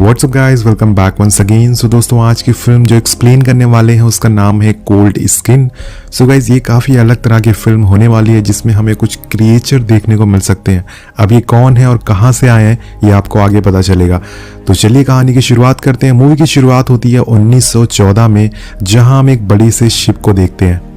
WhatsApp guys, welcome back once again. So दोस्तों, आज की फिल्म जो एक्सप्लेन करने वाले हैं उसका नाम है कोल्ड स्किन। सो गाइस, ये काफ़ी अलग तरह की फिल्म होने वाली है जिसमें हमें कुछ क्रिएचर देखने को मिल सकते हैं। अब ये कौन है और कहाँ से आए हैं ये आपको आगे पता चलेगा। तो चलिए कहानी की शुरुआत करते हैं। मूवी की शुरुआत होती है 1914 में, जहाँ हम एक बड़ी से शिप को देखते हैं।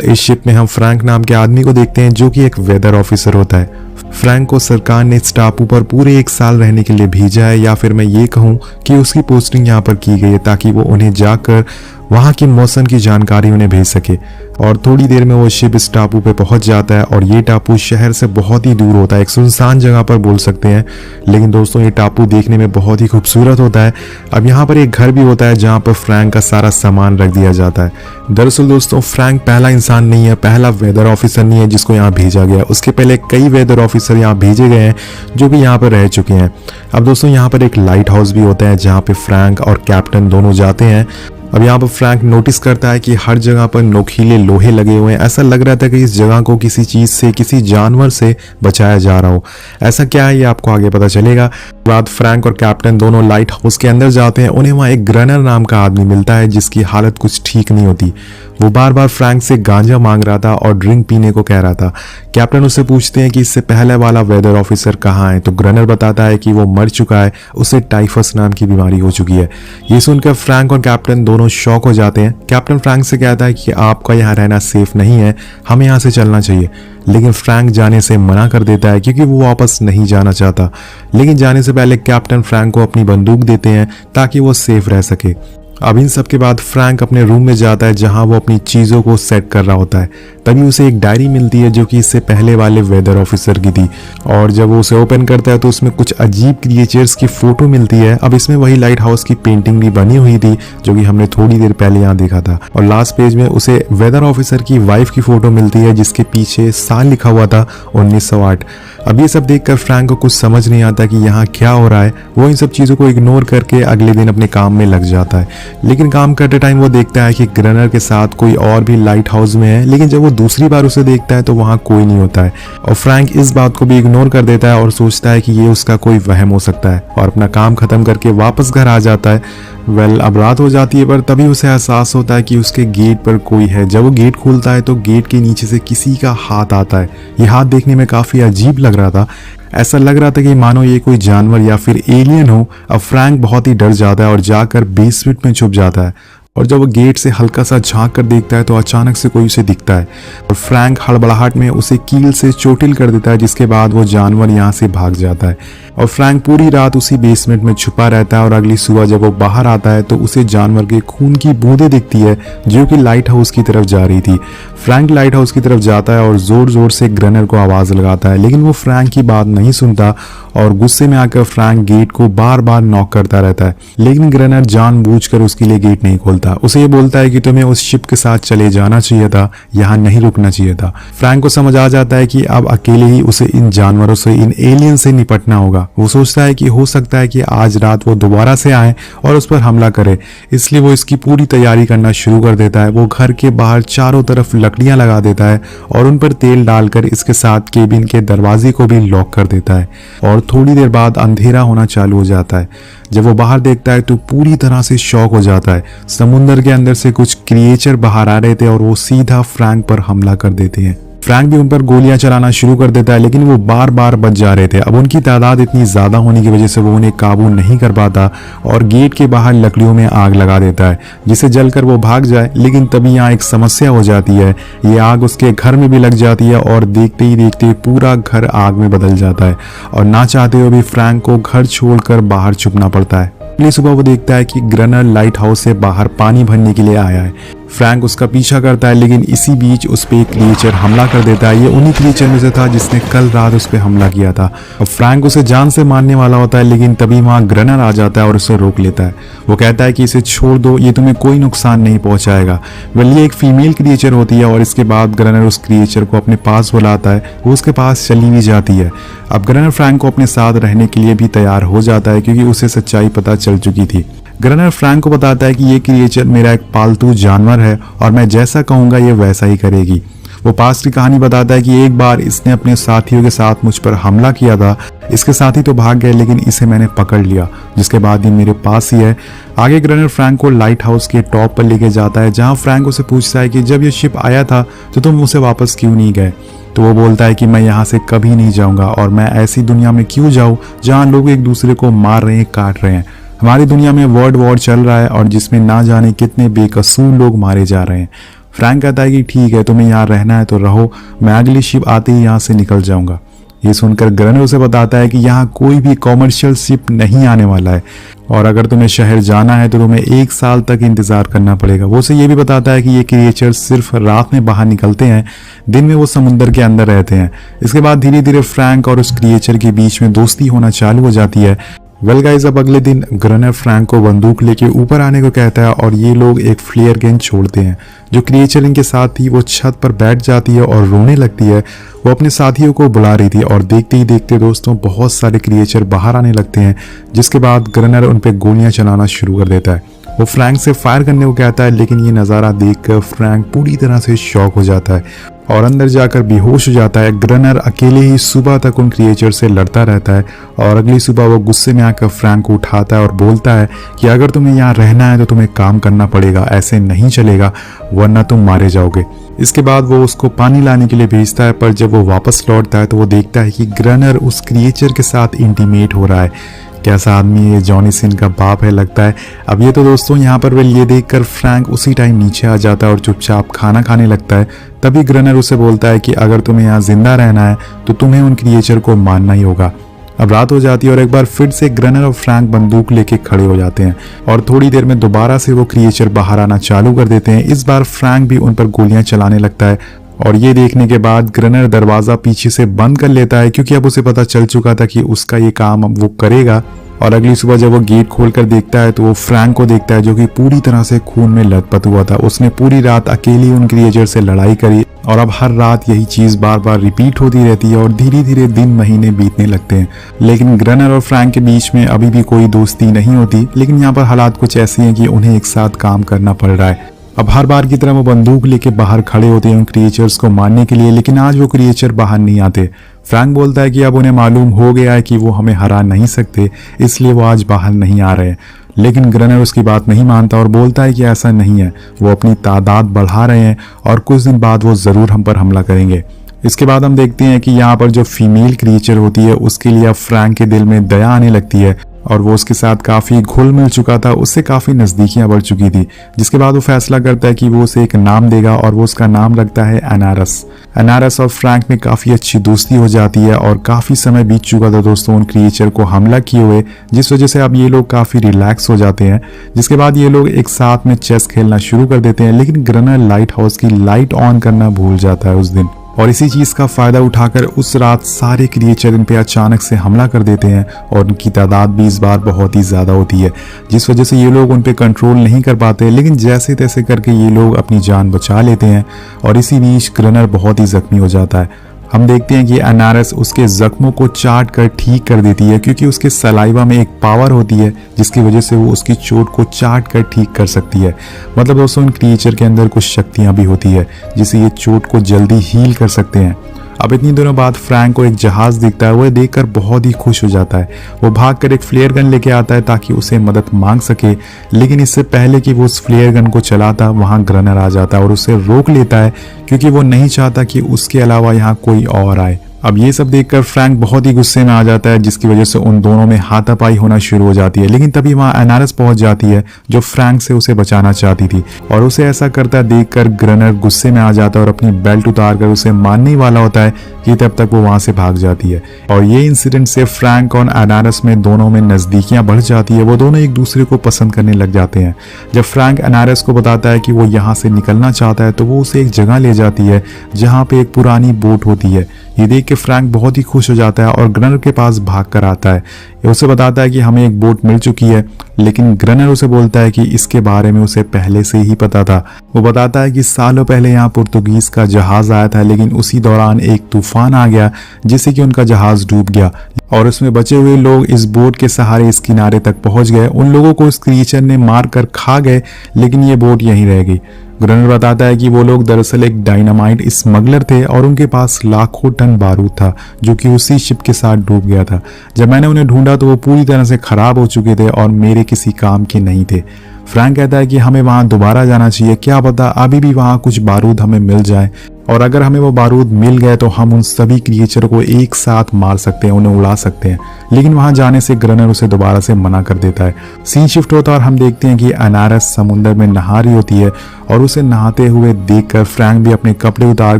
इस शिप में हम फ्रैंक नाम के आदमी को देखते हैं जो कि एक वेदर ऑफिसर होता है। फ्रैंक को सरकार ने इस टापू पर पूरे 1 साल रहने के लिए भेजा है, या फिर मैं ये कहूँ कि उसकी पोस्टिंग यहाँ पर की गई है ताकि वो उन्हें जाकर वहाँ की मौसम की जानकारी उन्हें भेज सके। और थोड़ी देर में वो शिप इस टापू पे पहुंच जाता है और ये टापू शहर से बहुत ही दूर होता है, एक सुनसान जगह पर बोल सकते हैं। लेकिन दोस्तों, ये टापू देखने में बहुत ही खूबसूरत होता है। अब यहाँ पर एक घर भी होता है जहाँ पर फ्रैंक का सारा सामान रख दिया जाता है। दरअसल दोस्तों, फ्रैंक पहला इंसान नहीं है, पहला वेदर ऑफिसर नहीं है जिसको यहाँ भेजा गया। उसके पहले कई वेदर ऑफिसर यहाँ भेजे गए हैं जो कि यहाँ पर रह चुके हैं। अब दोस्तों, यहाँ पर एक लाइट हाउस भी होता है जहाँ पे फ्रैंक और कैप्टन दोनों जाते हैं। अब यहाँ पर फ्रैंक नोटिस करता है कि हर जगह पर नोकीले लोहे लगे हुए हैं। ऐसा लग रहा था कि इस जगह को किसी चीज़ से, किसी जानवर से बचाया जा रहा हो। ऐसा क्या है ये आपको आगे पता चलेगा। बाद फ्रैंक और कैप्टन दोनों लाइट हाउस के अंदर जाते हैं। उन्हें वहाँ एक ग्रनर नाम का आदमी मिलता है जिसकी हालत कुछ ठीक नहीं होती। वो बार बार फ्रैंक से गांजा मांग रहा था और ड्रिंक पीने को कह रहा था। कैप्टन उससे पूछते हैं कि इससे पहले वाला वेदर ऑफिसर कहाँ है, तो ग्रनर बताता है कि वो मर चुका है, उसे टाइफस नाम की बीमारी हो चुकी है। ये सुनकर फ्रैंक और कैप्टन दोनों शॉक हो जाते हैं। कैप्टन फ्रैंक से कहता है कि आपका यहाँ रहना सेफ नहीं है, हमें यहाँ से चलना चाहिए। लेकिन फ्रैंक जाने से मना कर देता है क्योंकि वो वापस नहीं जाना चाहता। लेकिन जाने से पहले कैप्टन फ्रैंक को अपनी बंदूक देते हैं ताकि वो सेफ रह सके। अब इन सब के बाद फ्रैंक अपने रूम में जाता है जहां वो अपनी चीज़ों को सेट कर रहा होता है। तभी उसे एक डायरी मिलती है जो कि इससे पहले वाले वेदर ऑफिसर की थी। और जब वो उसे ओपन करता है तो उसमें कुछ अजीब क्रिएचर्स की फोटो मिलती है। अब इसमें वही लाइट हाउस की पेंटिंग भी बनी हुई थी जो कि हमने थोड़ी देर पहले यहाँ देखा था। और लास्ट पेज में उसे वेदर ऑफिसर की वाइफ की फोटो मिलती है जिसके पीछे साल लिखा हुआ था 1908। अब ये सब देखकर फ्रैंक को कुछ समझ नहीं आता कि यहाँ क्या हो रहा है। वो इन सब चीज़ों को इग्नोर करके अगले दिन अपने काम में लग जाता है। लेकिन काम करते टाइम वो देखता है कि ग्रनर के साथ कोई और भी लाइट हाउस में है। लेकिन जब वो दूसरी बार उसे देखता है तो वहाँ कोई नहीं होता है। और फ्रैंक इस बात को भी इग्नोर कर देता है और सोचता है कि ये उसका कोई वहम हो सकता है और अपना काम खत्म करके वापस घर आ जाता है। अब रात हो जाती है, पर तभी उसे एहसास होता है कि उसके गेट पर कोई है। जब वो गेट खोलता है तो गेट के नीचे से किसी का हाथ आता है। ये हाथ देखने में काफ़ी अजीब लग रहा था। ऐसा लग रहा था कि मानो ये कोई जानवर या फिर एलियन हो। अब फ्रैंक बहुत ही डर जाता है और जाकर बेसमेंट में छुप जाता है। और जब वो गेट से हल्का सा झांक कर देखता है तो अचानक से कोई उसे दिखता है और फ्रैंक हड़बड़ाहट में उसे कील से चोटिल कर देता है, जिसके बाद वो जानवर यहाँ से भाग जाता है। और फ्रैंक पूरी रात उसी बेसमेंट में छुपा रहता है और अगली सुबह जब वो बाहर आता है तो उसे जानवर के खून की बूंदें दिखती है जो कि लाइट हाउस की तरफ जा रही थी। फ्रैंक लाइट हाउस की तरफ जाता है और जोर जोर से ग्रनर को आवाज़ लगाता है, लेकिन वो फ्रैंक की बात नहीं सुनता और गुस्से में आकर फ्रैंक गेट को बार बार नॉक करता रहता है। लेकिन ग्रनर जानबूझकर उसके लिए गेट नहीं खोलता। उसे ये बोलता है कि तुम्हें उस शिप के साथ चले जाना चाहिए था, यहाँ नहीं रुकना चाहिए था। फ्रैंक को समझ आ जाता है कि अब अकेले ही उसे इन जानवरों से, इन एलियन से निपटना होगा। वो सोचता है कि हो सकता है कि आज रात वो दोबारा से आए और उस पर हमला करे, इसलिए वो इसकी पूरी तैयारी करना शुरू कर देता है। वो घर के बाहर चारों तरफ लकड़ियां लगा देता है और उन पर तेल डालकर इसके साथ केबिन के दरवाजे को भी लॉक कर देता है। और थोड़ी देर बाद अंधेरा होना चालू हो जाता है। जब वो बाहर देखता है तो पूरी तरह से शॉक हो जाता है। समुंदर के अंदर से कुछ क्रिएचर बाहर आ रहे थे और वो सीधा फ्रैंक पर हमला कर देते हैं। फ्रैंक भी उन पर गोलियां चलाना शुरू कर देता है, लेकिन वो बार बार बच जा रहे थे। अब उनकी तादाद इतनी ज़्यादा होने की वजह से वो उन्हें काबू नहीं कर पाता और गेट के बाहर लकड़ियों में आग लगा देता है जिसे जलकर वो भाग जाए। लेकिन तभी यहाँ एक समस्या हो जाती है। ये आग उसके घर में भी लग जाती है और देखते ही देखते पूरा घर आग में बदल जाता है और ना चाहते हुए भी फ्रैंक को घर छोड़कर बाहर छुपना पड़ता है। अगली सुबह वो देखता है कि ग्रनर लाइट हाउस से बाहर पानी भरने के लिए आया है। फ्रैंक उसका पीछा करता है, लेकिन इसी बीच उस पे एक क्रिएचर हमला कर देता है। ये उन्हीं क्रिएचर में से था जिसने कल रात उस पे हमला किया था। अब फ्रैंक उसे जान से मारने वाला होता है, लेकिन तभी वहाँ ग्रनर आ जाता है और उसे रोक लेता है। वो कहता है कि इसे छोड़ दो, ये तुम्हें कोई नुकसान नहीं पहुंचाएगा। ये एक फीमेल क्रिएचर होती है और इसके बाद ग्रनर उस क्रिएचर को अपने पास बुलाता है। वो उसके पास चली भी जाती है। अब ग्रनर फ्रैंक को अपने साथ रहने के लिए भी तैयार हो जाता है क्योंकि उसे सच्चाई पता चल चुकी थी। ग्रनर फ्रैंक को बताता है कि ये क्रिएचर मेरा एक पालतू जानवर है और मैं जैसा कहूँगा ये वैसा ही करेगी। वो पास्ट की कहानी बताता है कि एक बार इसने अपने साथियों के साथ मुझ पर हमला किया था। इसके साथी तो भाग गए लेकिन इसे मैंने पकड़ लिया, जिसके बाद ये मेरे पास ही है। आगे ग्रनर फ्रैंक को लाइट हाउस के टॉप पर लेके जाता है, जहां फ्रैंक उसे पूछता है कि जब ये शिप आया था तो तुम उसे वापस क्यों नहीं गए। तो वो बोलता है कि मैं यहाँ से कभी नहीं जाऊंगा और मैं ऐसी दुनिया में क्यों जाऊं जहां लोग एक दूसरे को मार रहे हैं, काट रहे हैं। हमारी दुनिया में वर्ल्ड वॉर चल रहा है और जिसमें ना जाने कितने बेकसूर लोग मारे जा रहे हैं। फ्रैंक कहता है कि ठीक है, तुम्हें यहाँ रहना है तो रहो, मैं अगली शिप आते ही यहाँ से निकल जाऊंगा। ये सुनकर ग्रनर उसे बताता है कि यहाँ कोई भी कॉमर्शियल शिप नहीं आने वाला है और अगर तुम्हें शहर जाना है तो तुम्हें 1 साल तक इंतजार करना पड़ेगा। वो उसे ये भी बताता है कि ये क्रिएचर सिर्फ रात में बाहर निकलते हैं, दिन में वो समुद्र के अंदर रहते हैं। इसके बाद धीरे धीरे फ्रैंक और उस क्रिएचर के बीच में दोस्ती होना चालू हो जाती है। वेल गाइस, अब अगले दिन ग्रनर फ्रैंक को बंदूक लेके ऊपर आने को कहता है और ये लोग एक फ्लेयर गन छोड़ते हैं। जो क्रिएचर इनके साथ थी वो छत पर बैठ जाती है और रोने लगती है। वो अपने साथियों को बुला रही थी और देखते ही देखते दोस्तों बहुत सारे क्रिएचर बाहर आने लगते हैं, जिसके बाद ग्रनर उन पर गोलियां चलाना शुरू कर देता है। वो फ्रैंक से फायर करने को कहता है लेकिन ये नज़ारा देखकर फ्रैंक पूरी तरह से शॉक हो जाता है और अंदर जाकर बेहोश हो जाता है। ग्रनर अकेले ही सुबह तक उन क्रिएचर से लड़ता रहता है और अगली सुबह वो गुस्से में आकर फ्रैंक को उठाता है और बोलता है कि अगर तुम्हें यहाँ रहना है तो तुम्हें काम करना पड़ेगा, ऐसे नहीं चलेगा वरना तुम मारे जाओगे। इसके बाद वो उसको पानी लाने के लिए भेजता है, पर जब वो वापस लौटता है तो वो देखता है कि ग्रनर उस क्रिएचर के साथ इंटीमेट हो रहा है। कैसा आदमी ये जॉनी सिन का बाप है लगता है। अब ये तो दोस्तों यहाँ पर वेल ये देखकर फ्रैंक उसी टाइम नीचे आ जाता है और चुपचाप खाना खाने लगता है। तभी ग्रनर उसे बोलता है कि अगर तुम्हें यहाँ जिंदा रहना है तो तुम्हें उन क्रिएचर को मारना ही होगा। अब रात हो जाती है और एक बार फिर से ग्रनर और फ्रैंक बंदूक लेके खड़े हो जाते हैं और थोड़ी देर में दोबारा से वो क्रिएचर बाहर आना चालू कर देते हैं। इस बार फ्रैंक भी उन पर गोलियां चलाने लगता है और ये देखने के बाद ग्रनर दरवाजा पीछे से बंद कर लेता है, क्योंकि अब उसे पता चल चुका था कि उसका ये काम अब वो करेगा। और अगली सुबह जब वो गेट खोलकर देखता है तो वो फ्रैंक को देखता है जो कि पूरी तरह से खून में लथपथ हुआ था। उसने पूरी रात अकेली उन क्रिएचर से लड़ाई करी और अब हर रात यही चीज बार बार रिपीट होती रहती है और धीरे धीरे दिन महीने बीतने लगते हैं। लेकिन ग्रनर और फ्रैंक के बीच में अभी भी कोई दोस्ती नहीं होती, लेकिन यहाँ पर हालात कुछ ऐसी हैं कि उन्हें एक साथ काम करना पड़ रहा है। अब हर बार की तरह वो बंदूक लेके बाहर खड़े होते हैं उन क्रिएचर्स को मारने के लिए, लेकिन आज वो क्रिएचर बाहर नहीं आते। फ्रैंक बोलता है कि अब उन्हें मालूम हो गया है कि वो हमें हरा नहीं सकते, इसलिए वो आज बाहर नहीं आ रहे। लेकिन ग्रनर उसकी बात नहीं मानता और बोलता है कि ऐसा नहीं है, वो अपनी तादाद बढ़ा रहे हैं और कुछ दिन बाद वो जरूर हम पर हमला करेंगे। इसके बाद हम देखते हैं कि यहाँ पर जो फीमेल क्रिएचर होती है उसके लिए अब फ्रैंक के दिल में दया आने लगती है और वो उसके साथ काफी घुल मिल चुका था, उससे काफी नजदीकियां बढ़ चुकी थी। जिसके बाद वो फैसला करता है कि वो उसे एक नाम देगा और वो उसका नाम रखता है एनारस। एनारस और फ्रैंक में काफी अच्छी दोस्ती हो जाती है और काफी समय बीत चुका था दोस्तों उन क्रिएचर को हमला किए हुए, जिस वजह से अब ये लोग काफी रिलैक्स हो जाते हैं। जिसके बाद ये लोग एक साथ में चेस खेलना शुरू कर देते हैं, लेकिन ग्रनर लाइट हाउस की लाइट ऑन करना भूल जाता है उस दिन और इसी चीज का फायदा उठाकर उस रात सारे क्रिएचर इन पे अचानक से हमला कर देते हैं और उनकी तादाद भी इस बार बहुत ही ज्यादा होती है, जिस वजह से ये लोग उन पे कंट्रोल नहीं कर पाते। लेकिन जैसे तैसे करके ये लोग अपनी जान बचा लेते हैं और इसी बीच ग्रनर बहुत ही जख्मी हो जाता है। हम देखते हैं कि एनारस उसके जख्मों को चाट कर ठीक कर देती है, क्योंकि उसके सलाइवा में एक पावर होती है जिसकी वजह से वो उसकी चोट को चाट कर ठीक कर सकती है। मतलब दोस्तों उन क्रिएचर के अंदर कुछ शक्तियां भी होती है जिससे ये चोट को जल्दी हील कर सकते हैं। अब इतनी दिनों बाद फ्रैंक को एक जहाज दिखता है, वो देखकर बहुत ही खुश हो जाता है। वो भागकर एक फ्लेयर गन लेके आता है ताकि उसे मदद मांग सके, लेकिन इससे पहले कि वो उस फ्लेयर गन को चलाता वहां ग्रनर आ जाता है और उसे रोक लेता है, क्योंकि वो नहीं चाहता कि उसके अलावा यहाँ कोई और आए। अब ये सब देखकर फ्रैंक बहुत ही गुस्से में आ जाता है, जिसकी वजह से उन दोनों में हाथापाई होना शुरू हो जाती है। लेकिन तभी वहां एनारस पहुंच जाती है जो फ्रैंक से उसे बचाना चाहती थी और उसे ऐसा करता देखकर ग्रनर गुस्से में आ जाता है और अपनी बेल्ट उतारकर उसे मारने ही वाला होता है कि तब तक वो वहां से भाग जाती है। और ये इंसिडेंट से फ्रैंक और एनारस में दोनों में नजदीकियां बढ़ जाती है, वो दोनों एक दूसरे को पसंद करने लग जाते हैं। जब फ्रैंक एनारस को बताता है कि वो यहाँ से निकलना चाहता है तो वो उसे एक जगह ले जाती है जहाँ पे एक पुरानी बोट होती है। ये देख के फ्रैंक बहुत ही खुश हो जाता है और ग्रनर के पास भाग कर आता है। ये उसे बताता है कि हमें एक बोट मिल चुकी है, लेकिन ग्रनर उसे बोलता है कि इसके बारे में उसे पहले से ही पता था। वो बताता है कि सालों पहले यहाँ पुर्तगीज का जहाज आया था, लेकिन उसी दौरान एक तूफान आ गया जिससे कि उनका जहाज डूब गया और उसमें बचे हुए लोग इस बोट के सहारे इस किनारे तक पहुंच गए। उन लोगों को इस क्रिएचर ने मार कर खा गए, लेकिन ये बोट यहीं रह गई। ग्रनर बताता है कि वो लोग दरअसल एक डायनामाइट स्मगलर थे और उनके पास लाखों टन बारूद था जो कि उसी शिप के साथ डूब गया था। जब मैंने उन्हें ढूंढा तो वो पूरी तरह से खराब हो चुके थे और मेरे किसी काम के नहीं थे। फ्रैंक कहता है कि हमें वहां दोबारा जाना चाहिए, क्या पता अभी भी वहां कुछ बारूद हमें मिल जाए, और अगर हमें वो बारूद मिल गए तो हम उन सभी क्रिएचर को एक साथ मार सकते हैं, उन्हें उड़ा सकते हैं। लेकिन वहां जाने से ग्रनर उसे दोबारा से मना कर देता है। सीन शिफ्ट होता है और हम देखते हैं कि अनारस समुद्र में नहा रही होती है और उसे नहाते हुए देखकर फ्रैंक भी अपने कपड़े उतार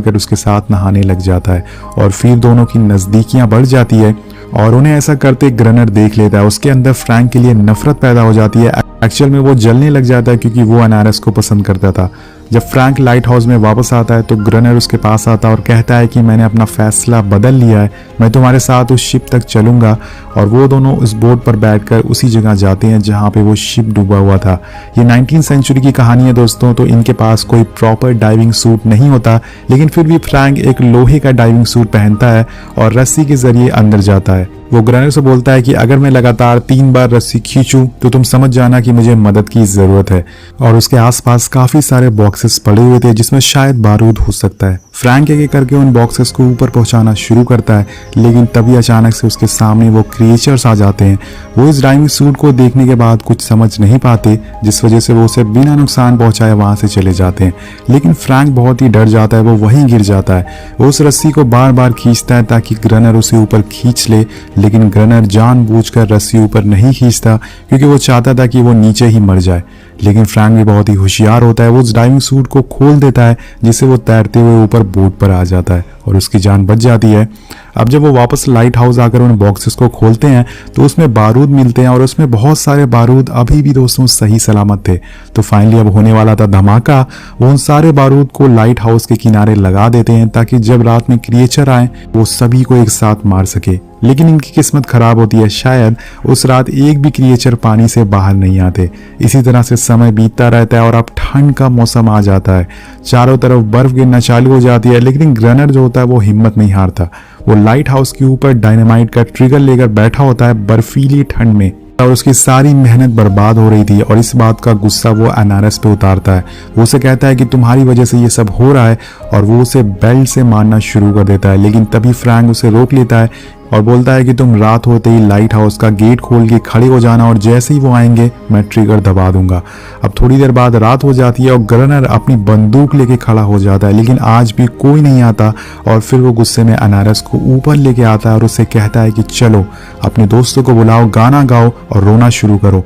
कर उसके साथ नहाने लग जाता है और फिर दोनों की नजदीकियां बढ़ जाती है और उन्हें ऐसा करते ग्रनर देख लेता है। उसके अंदर फ्रैंक के लिए नफरत पैदा हो जाती है। एक्चुअल में वो जलने लग जाता है क्योंकि वो अनारस को पसंद करता था। जब फ्रैंक लाइट हाउस में वापस आता है तो ग्रनर उसके पास आता है और कहता है कि मैंने अपना फैसला बदल लिया है, मैं तुम्हारे साथ उस शिप तक चलूंगा। और वो दोनों उस बोट पर बैठकर उसी जगह जाते हैं जहां पे वो शिप डूबा हुआ था। ये 19वीं सेंचुरी की कहानी है दोस्तों, तो इनके पास कोई प्रॉपर डाइविंग सूट नहीं होता, लेकिन फिर भी फ्रैंक एक लोहे का डाइविंग सूट पहनता है और रस्सी के जरिए अंदर जाता है। वो ग्रनर से बोलता है कि अगर मैं लगातार 3 बार रस्सी खींचूं तो तुम समझ जाना कि मुझे मदद की जरूरत है। और उसके आसपास काफी सारे बॉक्सेस पड़े हुए थे जिसमें शायद बारूद हो सकता है। फ्रैंक एक एक करके उन बॉक्सेस को ऊपर पहुंचाना शुरू करता है, लेकिन तभी अचानक से उसके सामने वो क्रिएचर्स आ जाते हैं। वो इस डाइविंग सूट को देखने के बाद कुछ समझ नहीं पाते, जिस वजह से वो उसे बिना नुकसान पहुंचाए वहां से चले जाते हैं। लेकिन फ्रैंक बहुत ही डर जाता है, वो वहीं गिर जाता है। वो उस रस्सी को बार बार खींचता है ताकि ग्रनर उसे ऊपर खींच ले, लेकिन ग्रनर जानबूझकर रस्सी ऊपर नहीं खींचता क्योंकि वो चाहता था कि वो नीचे ही मर जाए। लेकिन फ्रैंक भी बहुत ही होशियार होता है, वो उस डाइविंग सूट को खोल देता है जिससे वो तैरते हुए ऊपर बोट पर आ जाता है और उसकी जान बच जाती है। अब जब वो वापस लाइट हाउस आकर उन बॉक्सेस को खोलते हैं तो उसमें बारूद मिलते हैं और उसमें बहुत सारे बारूद अभी भी दोस्तों सही सलामत थे। तो फाइनली अब होने वाला था धमाका। वो उन सारे बारूद को लाइट हाउस के किनारे लगा देते हैं ताकि जब रात में क्रिएचर आए वो सभी को एक साथ मार सके। लेकिन इनकी किस्मत खराब होती है, शायद उस रात एक भी क्रिएचर पानी से बाहर नहीं आते। इसी तरह से समय बीतता रहता है और अब ठंड का मौसम आ जाता है। चारों तरफ बर्फ गिरना चालू हो जाती है, लेकिन ग्रनर जो होता है वो हिम्मत नहीं हारता। वो लाइट हाउस के ऊपर डायनामाइट का ट्रिगर लेकर बैठा होता है बर्फीली ठंड में, और उसकी सारी मेहनत बर्बाद हो रही थी और इस बात का गुस्सा वो अनारस पे उतारता है। वो उसे कहता है कि तुम्हारी वजह से ये सब हो रहा है और वो उसे बेल्ट से मारना शुरू कर देता है। लेकिन तभी फ्रैंक उसे रोक लेता है और बोलता है कि तुम रात होते ही लाइट हाउस का गेट खोल के खड़े हो जाना और जैसे ही वो आएंगे मैं ट्रिगर दबा दूंगा। अब थोड़ी देर बाद रात हो जाती है और ग्रनर अपनी बंदूक लेके खड़ा हो जाता है, लेकिन आज भी कोई नहीं आता। और फिर वो गुस्से में अनारस को ऊपर लेके आता है और उसे कहता है कि चलो अपने दोस्तों को बुलाओ, गाना गाओ और रोना शुरू करो।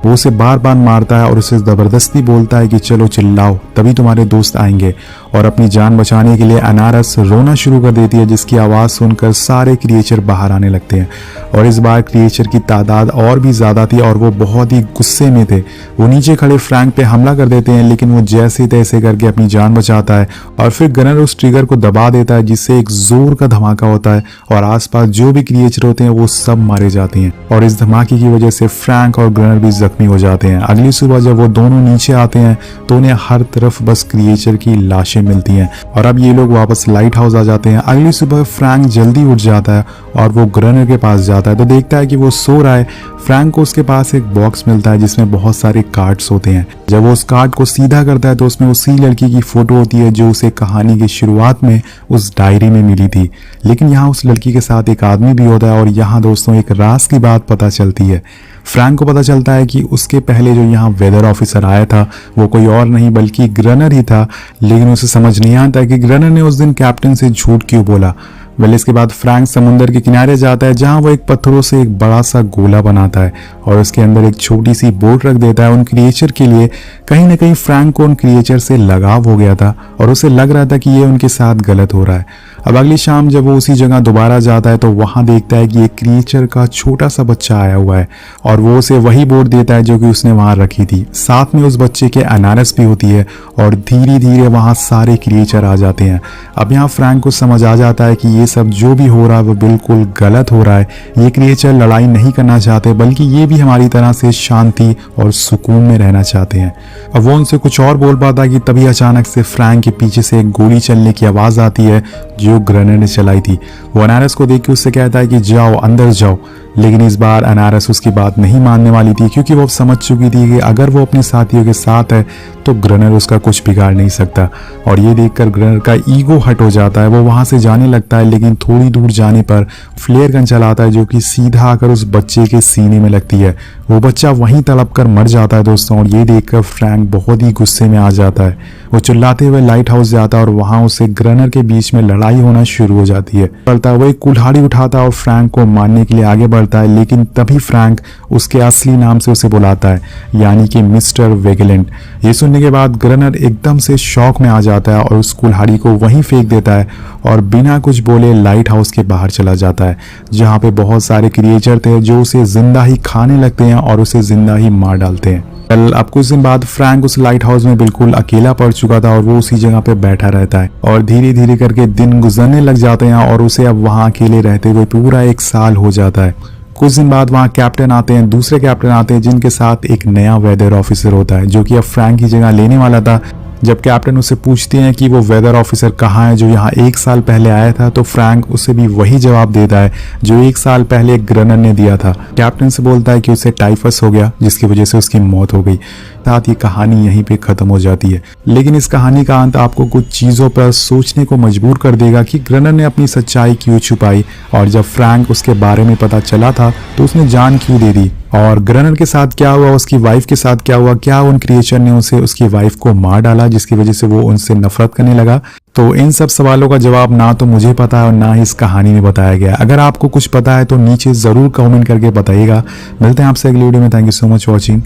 वो उसे बार बार मारता है और उसे जबरदस्ती बोलता है कि चलो चिल्लाओ तभी तुम्हारे दोस्त आएंगे। और अपनी जान बचाने के लिए अनारस रोना शुरू कर देती है, जिसकी आवाज़ सुनकर सारे क्रिएचर बाहर आने लगते हैं। और इस बार क्रिएचर की तादाद और भी ज़्यादा थी और वो बहुत ही गुस्से में थे। वो नीचे खड़े फ्रैंक पे हमला कर देते हैं, लेकिन वो जैसे तैसे करके अपनी जान बचाता है और फिर गनर उस ट्रिगर को दबा देता है, जिससे एक जोर का धमाका होता है और आसपास जो भी क्रिएचर होते हैं वो सब मारे जाते हैं। और इस धमाके की वजह से फ्रैंक और गनर भी जख्मी हो जाते हैं। अगली सुबह जब वो दोनों नीचे आते हैं तो उन्हें हर तरफ बस क्रिएचर की लाशें मिलती हैं और अब ये लोग वापस लाइट हाउस आ जाते हैं। अगली सुबह फ्रैंक जल्दी उठ जाता है और वो ग्रनर के पास जाता है तो देखता है कि वो सो रहा है। फ्रैंक को उसके पास एक बॉक्स मिलता है जिसमें बहुत सारे कार्ड्स होते हैं। जब वो उस कार्ड को सीधा करता है तो उसमें उसी लड़की की फोटो होती है जो उसे कहानी की शुरुआत में उस डायरी में मिली थी। लेकिन यहाँ उस लड़की के साथ एक आदमी भी होता है और यहाँ दोस्तों एक राज की बात पता चलती है। फ्रैंक को पता चलता है कि उसके पहले जो यहाँ वेदर ऑफिसर आया था वो कोई और नहीं बल्कि ग्रनर ही था। लेकिन उसे समझ नहीं आता कि ग्रनर ने उस दिन कैप्टन से झूठ क्यों बोला। वेल इसके बाद फ्रैंक समुंदर के किनारे जाता है जहां वो एक पत्थरों से एक बड़ा सा गोला बनाता है और उसके अंदर एक छोटी सी बोट रख देता है उन क्रिएचर के लिए। कहीं ना कहीं फ्रैंक को उन क्रिएचर से लगाव हो गया था और उसे लग रहा था कि ये उनके साथ गलत हो रहा है। अब अगली शाम जब वो उसी जगह दोबारा जाता है तो वहां देखता है कि एक क्रिएचर का छोटा सा बच्चा आया हुआ है और वो उसे वही बोट देता है जो कि उसने वहां रखी थी। साथ में उस बच्चे के अनारस भी होती है और धीरे धीरे वहां सारे क्रिएचर आ जाते हैं। अब यहाँ फ्रैंक को समझ आ जाता है कि ये सब जो भी हो रहा है वो बिल्कुल गलत हो रहा है। ये क्रिएचर लड़ाई नहीं करना चाहते बल्कि ये भी हमारी तरह से शांति और सुकून में रहना चाहते हैं। अब वो उनसे कुछ और बोल पाता कि तभी अचानक से फ्रैंक के पीछे से एक गोली चलने की आवाज आती है जो ग्रनर ने चलाई थी। वो अनारस को देख के उससे कहता है कि जाओ अंदर जाओ। लेकिन इस बार अनारस उसकी बात नहीं मानने वाली थी, क्योंकि वो समझ चुकी थी कि अगर वो अपने साथियों के साथ है तो ग्रनर उसका कुछ बिगाड़ नहीं सकता। और ये देखकर ग्रनर का ईगो हट हो जाता है, वो वहां से जाने लगता है, लेकिन थोड़ी दूर जाने पर फ्लेयर गन चलाता है जो कि सीधा आकर उस बच्चे के सीने में लगती है। वो बच्चा वहीं तड़प कर मर जाता है दोस्तों। और ये देखकर फ्रैंक बहुत ही गुस्से में आ जाता है। वो चिल्लाते हुए लाइट हाउस जाता है और वहां उससे ग्रनर के बीच में लड़ाई होना शुरू हो जाती है। वो एक कुल्हाड़ी उठाता है और फ्रैंक को मारने के लिए आगे बढ़ता है, लेकिन तभी फ्रैंक उसके असली नाम से उसे बुलाता है, यानी कि मिस्टर वेगलेंट। ये सुनने के बाद ग्रनर एकदम से शॉक में आ जाता है और उस कुल्हाड़ी को वहीं फेंक देता है और बिना कुछ बोले लाइट हाउस के बाहर चला जाता है, जहां पे बहुत सारे क्रिएचर थे जो उसे जिंदा ही खाने लगते हैं और उसे जिंदा ही मार डालते हैं। कल अब कुछ दिन बाद फ्रैंक उस लाइट हाउस में बिल्कुल अकेला पड़ चुका था और वो उसी जगह पे बैठा रहता है और धीरे धीरे करके दिन गुजरने लग जाते हैं और उसे अब वहां अकेले रहते हुए पूरा 1 साल हो जाता है। कुछ दिन बाद वहां कैप्टन आते हैं, दूसरे कैप्टन आते हैं जिनके साथ एक नया वेदर ऑफिसर होता है जो कि अब फ्रैंक की जगह लेने वाला था। जब कैप्टन उससे पूछते हैं कि वो वेदर ऑफिसर कहाँ है जो यहाँ 1 साल पहले आया था, तो फ्रैंक उसे भी वही जवाब देता है जो 1 साल पहले ग्रनर ने दिया था। कैप्टन से बोलता है कि उसे टाइफस हो गया जिसकी वजह से उसकी मौत हो गई। साथ ये कहानी यहीं पे खत्म हो जाती है। लेकिन इस कहानी का अंत आपको कुछ चीजों पर सोचने को मजबूर कर देगा कि ग्रनर ने अपनी सच्चाई क्यों छुपाई, और जब फ्रैंक उसके बारे में पता चला था तो उसने जान क्यों दे दी, और ग्रनर के साथ क्या हुआ, उसकी वाइफ के साथ क्या हुआ, क्या उन क्रिएचर ने उसे उसकी वाइफ को मार डाला जिसकी वजह से वो उनसे नफरत करने लगा। तो इन सब सवालों का जवाब ना तो मुझे पता है और ना ही इस कहानी में बताया गया। अगर आपको कुछ पता है तो नीचे जरूर कमेंट करके बताइएगा। मिलते हैं आपसे अगली वीडियो में। Thank you so much watching.